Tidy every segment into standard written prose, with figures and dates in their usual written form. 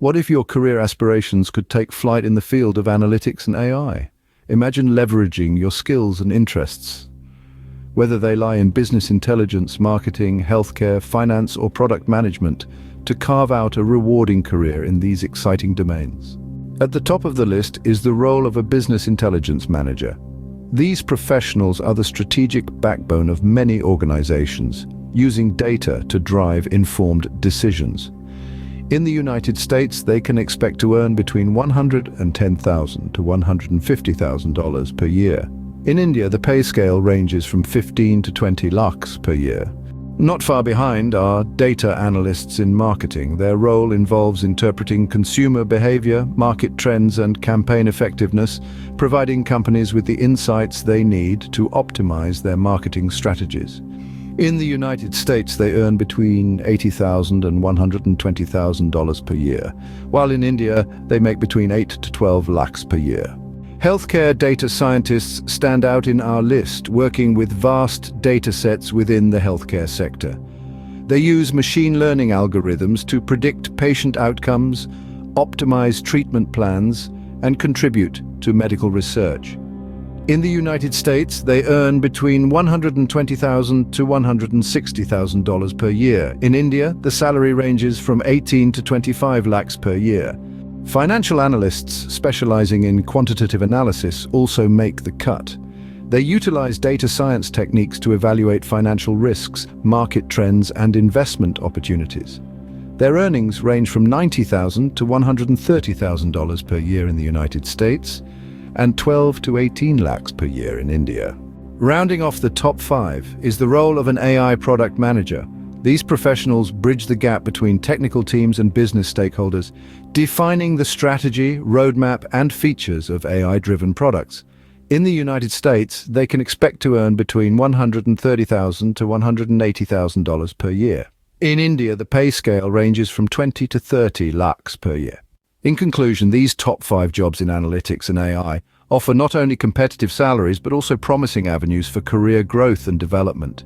What if your career aspirations could take flight in the field of analytics and AI? Imagine leveraging your skills and interests, whether they lie in business intelligence, marketing, healthcare, finance, or product management, to carve out a rewarding career in these exciting domains. At the top of the list is the role of a business intelligence manager. These professionals are the strategic backbone of many organizations, using data to drive informed decisions. In the United States, they can expect to earn between $110,000 to $150,000 per year. In India, the pay scale ranges from 15 to 20 lakhs per year. Not far behind are data analysts in marketing. Their role involves interpreting consumer behavior, market trends, and campaign effectiveness, providing companies with the insights they need to optimize their marketing strategies. In the United States, they earn between $80,000 and $120,000 per year, while in India, they make between 8 to 12 lakhs per year. Healthcare data scientists stand out in our list, working with vast data sets within the healthcare sector. They use machine learning algorithms to predict patient outcomes, optimize treatment plans, and contribute to medical research. In the United States, they earn between $120,000 to $160,000 per year. In India, the salary ranges from 18 to 25 lakhs per year. Financial analysts specializing in quantitative analysis also make the cut. They utilize data science techniques to evaluate financial risks, market trends, and investment opportunities. Their earnings range from $90,000 to $130,000 per year in the United States, and 12 to 18 lakhs per year in India. Rounding off the top 5 is the role of an AI product manager. These professionals bridge the gap between technical teams and business stakeholders, defining the strategy, roadmap, and features of AI-driven products. In the United States, they can expect to earn between $130,000 to $180,000 per year. In India, the pay scale ranges from 20 to 30 lakhs per year. In conclusion, these top 5 jobs in analytics and AI offer not only competitive salaries but also promising avenues for career growth and development.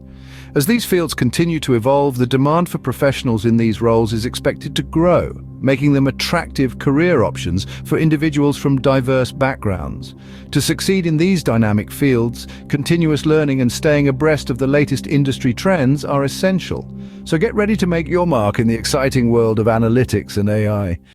As these fields continue to evolve, the demand for professionals in these roles is expected to grow, making them attractive career options for individuals from diverse backgrounds. To succeed in these dynamic fields, continuous learning and staying abreast of the latest industry trends are essential. So get ready to make your mark in the exciting world of analytics and AI.